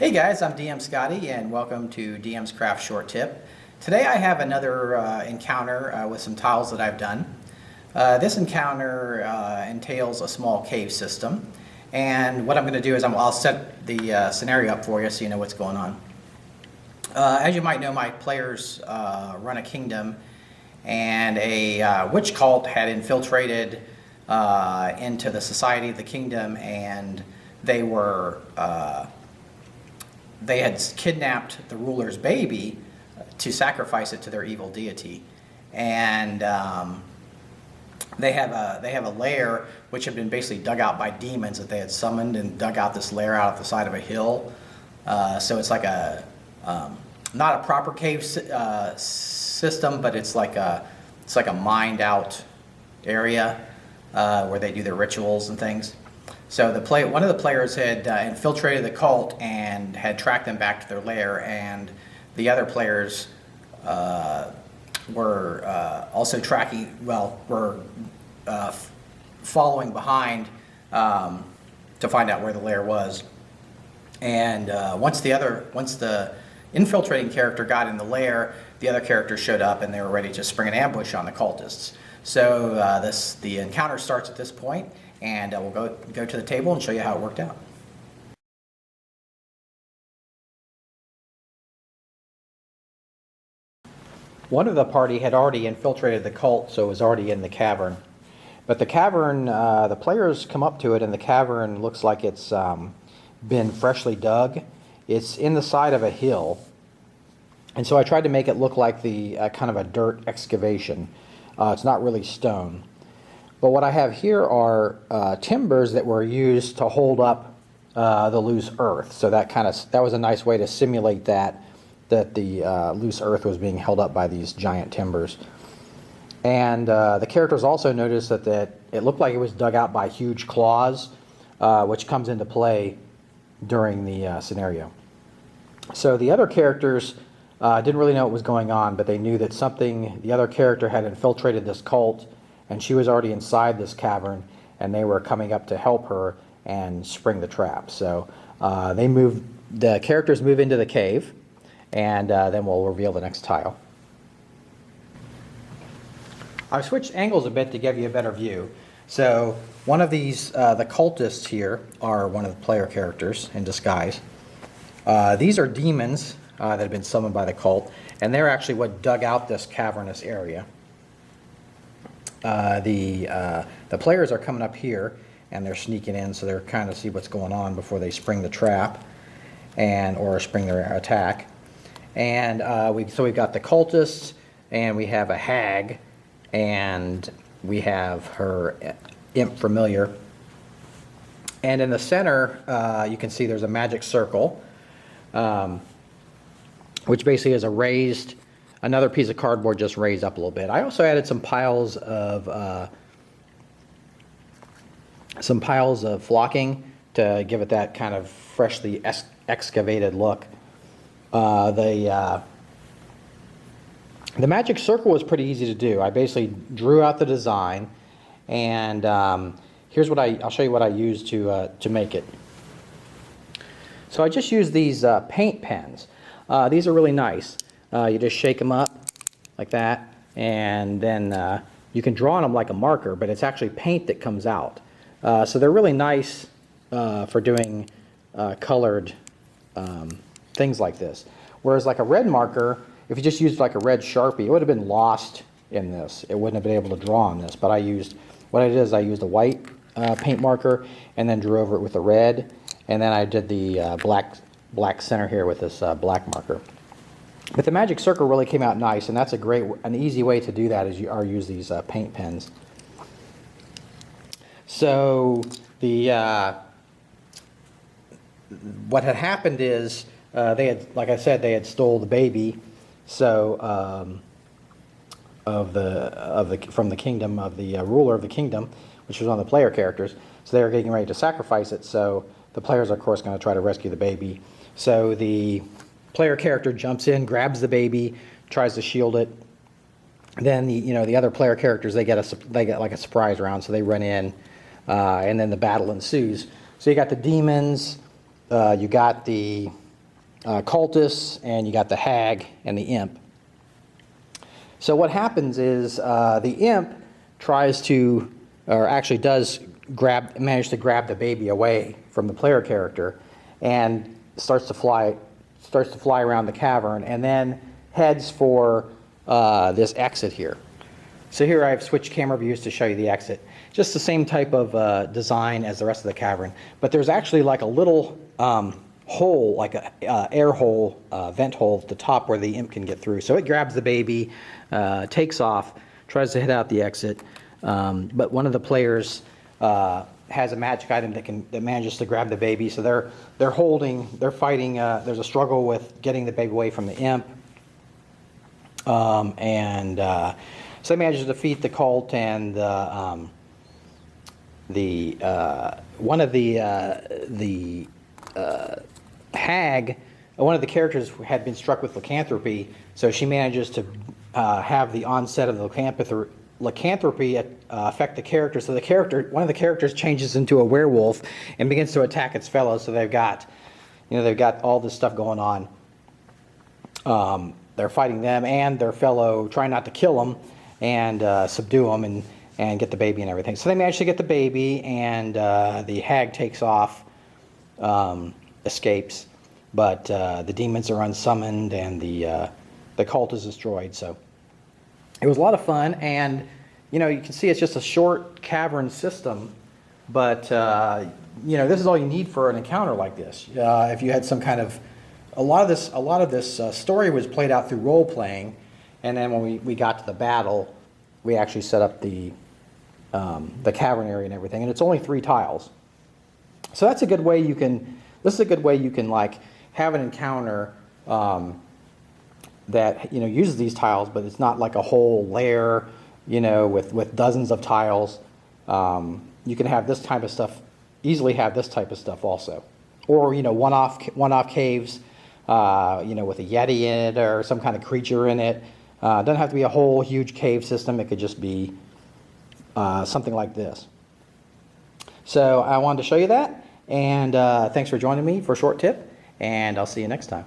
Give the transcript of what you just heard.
Hey guys, I'm DM Scotty and welcome to DM's Craft Short Tip. Today I have another encounter with some tiles that I've done. This encounter entails a small cave system, and what I'm going to do is I'll set the scenario up for you so you know what's going on. As you might know, my players run a kingdom, and a witch cult had infiltrated into the society of the kingdom, and they had kidnapped the ruler's baby to sacrifice it to their evil deity, and they have a lair which had been basically dug out by demons that they had summoned and dug out this lair out of the side of a hill. So it's like a not a proper cave system, but it's like a mined out area where they do their rituals and things. So one of the players had infiltrated the cult and had tracked them back to their lair, and the other players were also following behind to find out where the lair was. And once the infiltrating character got in the lair, the other characters showed up and they were ready to spring an ambush on the cultists. So the encounter starts at this point, and we'll go to the table and show you how it worked out. One of the party had already infiltrated the cult, so it was already in the cavern. But the cavern, the players come up to it, and the cavern looks like it's been freshly dug. It's in the side of a hill, and so I tried to make it look like the kind of a dirt excavation. It's not really stone. But what I have here are timbers that were used to hold up the loose earth. So that was a nice way to simulate that the loose earth was being held up by these giant timbers. And the characters also noticed that it looked like it was dug out by huge claws, which comes into play during the scenario. So the other characters didn't really know what was going on, but they knew that the other character had infiltrated this cult, and she was already inside this cavern, and they were coming up to help her and spring the trap. So the characters move into the cave, and then we'll reveal the next tile. I've switched angles a bit to give you a better view. So one of these, the cultists here, are one of the player characters in disguise. These are demons that have been summoned by the cult, and they're actually what dug out this cavernous area. The players are coming up here, and they're sneaking in, so they're kind of see what's going on before they spring the trap or spring their attack. And so we've got the cultists, and we have a hag, and we have her imp familiar. And in the center, you can see there's a magic circle, which basically is another piece of cardboard just raised up a little bit. I also added some piles of flocking to give it that kind of freshly excavated look. The magic circle was pretty easy to do. I basically drew out the design, and here's what I'll show you what I used to make it. So I just used these paint pens. These are really nice. You just shake them up like that, and then you can draw on them like a marker, but it's actually paint that comes out. So they're really nice for doing colored things like this. Whereas like a red marker, if you just used like a red Sharpie, it would have been lost in this. It wouldn't have been able to draw on this. But I used a white paint marker and then drew over it with a red, and then I did the black center here with this black marker. But the magic circle really came out nice, and that's an easy way to do that is use these paint pens. So what had happened is like I said, they had stole the baby, so from the kingdom of the ruler of the kingdom, which was one of the player characters. So they were getting ready to sacrifice it. So the players are of course going to try to rescue the baby. So the player character jumps in, grabs the baby, tries to shield it. Then the other player characters, they get like a surprise round, so they run in, and then the battle ensues. So you got the demons, you got the cultists, and you got the hag and the imp. So what happens is the imp tries to, or actually does manage to grab the baby away from the player character, and starts to fly around the cavern, and then heads for this exit here. So here I've switched camera views to show you the exit. Just the same type of design as the rest of the cavern, but there's actually like a little hole, like a air hole, vent hole at the top where the imp can get through. So it grabs the baby, takes off, tries to head out the exit, but one of the players has a magic item that manages to grab the baby. So they're fighting. There's a struggle with getting the baby away from the imp, and so they manage to defeat the cult, and one of the hag, one of the characters had been struck with lycanthropy, so she manages to have the onset of the lycanthropy affect the character. So one of the characters changes into a werewolf and begins to attack its fellows. So they've got all this stuff going on. They're fighting them and their fellow, trying not to kill them and subdue them and get the baby and everything. So they manage to get the baby, and the hag takes off, escapes, but the demons are unsummoned, and the cult is destroyed. So it was a lot of fun, and you can see it's just a short cavern system, but this is all you need for an encounter like this. If you had some kind of a lot of this story was played out through role playing, and then when we got to the battle, we actually set up the cavern area and everything, and it's only 3 tiles. So that's a good way you can. This is a good way you can like have an encounter that uses these tiles, but it's not like a whole layer, with dozens of tiles. You can have this type of stuff. Easily have this type of stuff also, or one-off caves, with a yeti in it or some kind of creature in it. It doesn't have to be a whole huge cave system. It could just be something like this. So I wanted to show you that, and thanks for joining me for a short tip, and I'll see you next time.